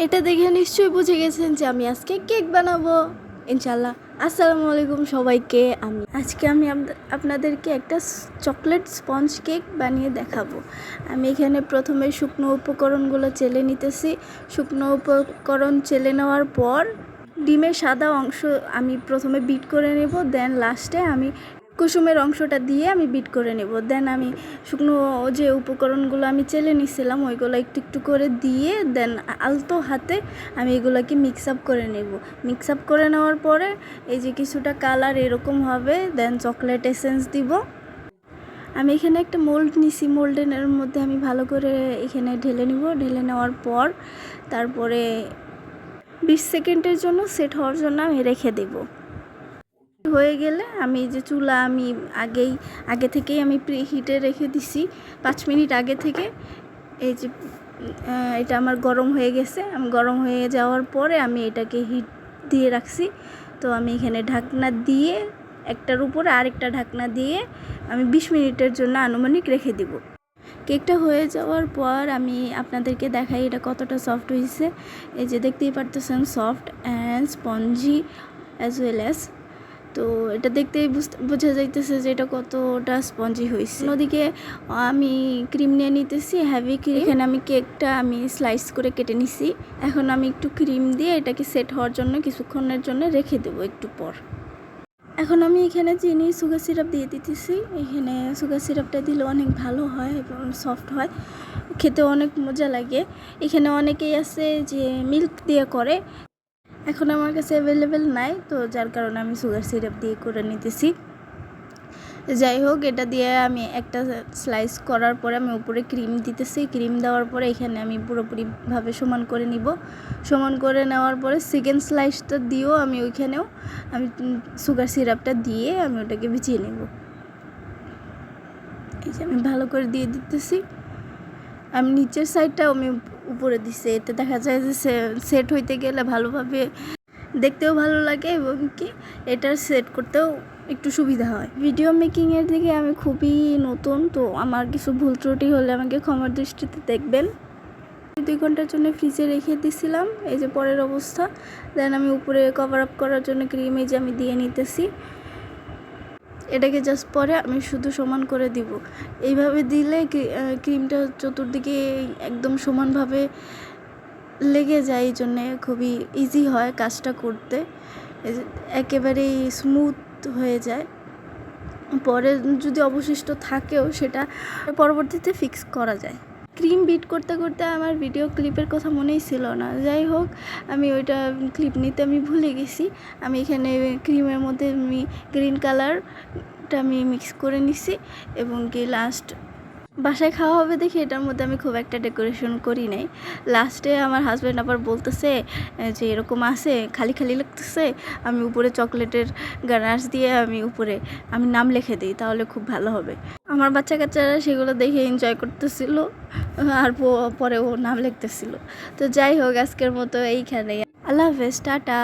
এটা দেখে নিশ্চয়ই বুঝে গেছেন যে আমি আজকে কেক বানাবো ইনশাল্লাহ। আসসালামু আলাইকুম সবাইকে। আজকে আমি আপনাদেরকে একটা চকলেট স্পঞ্জ কেক বানিয়ে দেখাবো। আমি এখানে প্রথমে শুকনো উপকরণগুলো চেলে নিতেছি। শুকনো উপকরণ চেলে নেওয়ার পর ডিমের সাদা অংশ আমি প্রথমে বিট করে নেব, দেন লাস্টে আমি কুসুমের অংশটা দিয়ে আমি বিট করে নেব। দেন আমি শুকনো যে উপকরণগুলো আমি চেলে নিছিলাম ওইগুলো একটু একটু করে দিয়ে দেন আলতো হাতে আমি এগুলোকে মিক্স আপ করে নেব। মিক্স আপ করে নেওয়ার পরে এই যে কিছুটা কালার এরকম হবে, দেন চকলেট এসেন্স দিব। আমি এখানে একটা মোল্ড নিছি, মোল্ডের মধ্যে আমি ভালো করে এখানে ঢেলে নিব। ঢেলে নেওয়ার পর তারপরে 20 সেকেন্ডের জন্য সেট হওয়ার জন্য আমি রেখে দেব। হয়ে গেলে আমি যে চুলা আমি আগে থেকেই আমি প্রি হিটে রেখে দিছি 5 মিনিট আগে থেকে। এই যে এটা আমার গরম হয়ে গেছে। গরম হয়ে যাওয়ার পরে আমি এটাকে হিট দিয়ে রাখছি। তো আমি এখানে ঢাকনা দিয়ে একটার উপরে আরেকটা ঢাকনা দিয়ে আমি 20 মিনিটের জন্য আনুমানিক রেখে দিব। কেকটা হয়ে যাওয়ার পর আমি আপনাদেরকে দেখাই এটা কতটা সফট হয়েছে। এই যে দেখতেই পারতেছেন, soft and spongy as well as. তো এটা দেখতেই বোঝা যাইতেছে যে এটা কতটা স্পঞ্জি হয়েছে। অন্যদিকে আমি ক্রিম নিয়ে নিতেছি, হ্যাভি ক্রিম। এখানে আমি কেকটা আমি স্লাইস করে কেটে নিছি। এখন আমি একটু ক্রিম দিয়ে এটাকে সেট হওয়ার জন্য কিছুক্ষণের জন্য রেখে দেবো একটু পর। এখন আমি এখানে চিনি সুগার সিরাপ দিয়ে দিতেছি। এখানে সুগার সিরাপটা দিলে অনেক ভালো হয় এবং সফট হয়, খেতে অনেক মজা লাগে। এখানে অনেকেই আছে যে মিল্ক দিয়ে করে, এখন আমার কাছে অ্যাভেলেবেল নাই, তো যার কারণে আমি সুগার সিরাপ দিয়ে করে নিতেছি। যাই হোক, এটা দিয়ে আমি একটা স্লাইস করার পরে আমি উপরে ক্রিম দিতেছি। ক্রিম দেওয়ার পরে এখানে আমি পুরোপুরিভাবে সমান করে নিব। সমান করে নেওয়ার পরে সেকেন্ড স্লাইসটা দিয়েও আমি ওইখানেও আমি সুগার সিরাপটা দিয়ে আমি ওটাকে বিছিয়ে নেব। এই যে আমি ভালো করে দিয়ে দিতেছি। আমি নিচের সাইডটাও আমি উপরে দিচ্ছি, এতে দেখা যায় যে সেট হইতে গেলে ভালোভাবে দেখতেও ভালো লাগে এবং কি এটা সেট করতেও একটু সুবিধা হয়। ভিডিও মেকিংয়ের দিকে আমি খুবই নতুন, তো আমার কিছু ভুল ত্রুটি হলে আমাকে ক্ষমার দৃষ্টিতে দেখবেন। 2 ঘন্টার জন্য ফ্রিজে রেখে দিছিলাম। এই যে পরের অবস্থা। দেন আমি উপরে কভার আপ করার জন্য ক্রিম এই যে আমি দিয়ে নিতেছি। এটাকে জাস্ট পরে আমি শুধু সমান করে দিব। এইভাবে দিলে ক্রিমটা চতুর্দিকে একদম সমানভাবে লেগে যায়, এই জন্যে খুবই ইজি হয় কাজটা করতে, একেবারেই স্মুথ হয়ে যায়। পরে যদি অবশিষ্ট থাকেও সেটা পরবর্তীতে ফিক্স করা যায়। ক্রিম বিট করতে করতে আমার ভিডিও ক্লিপের কথা মনেই ছিল না। যাই হোক, আমি ওইটা ক্লিপ নিতে আমি ভুলে গেছি। আমি এখানে ক্রিমের মধ্যে আমি গ্রিন কালারটা আমি মিক্স করে নিছি এবং কি লাস্ট বাসায় খাওয়া হবে দেখি এটার মধ্যে আমি খুব একটা ডেকোরেশন করি নাই। লাস্টে আমার হাজব্যান্ড আবার বলতেছে যে এরকম আছে, খালি খালি লাগতেছে, আমি উপরে চকলেটের গানাশ দিয়ে আমি উপরে আমি নাম লিখে দিই, তাহলে খুব ভালো হবে। আমার বাচ্চা কাচ্চারা সেগুলো দেখে এনজয় করতেছিল আর পরে ও নাম লিখতেছিল। তো যাই হোক, আজকের মতো এইখানে। আল্লাহ হাফেজ, টাটা।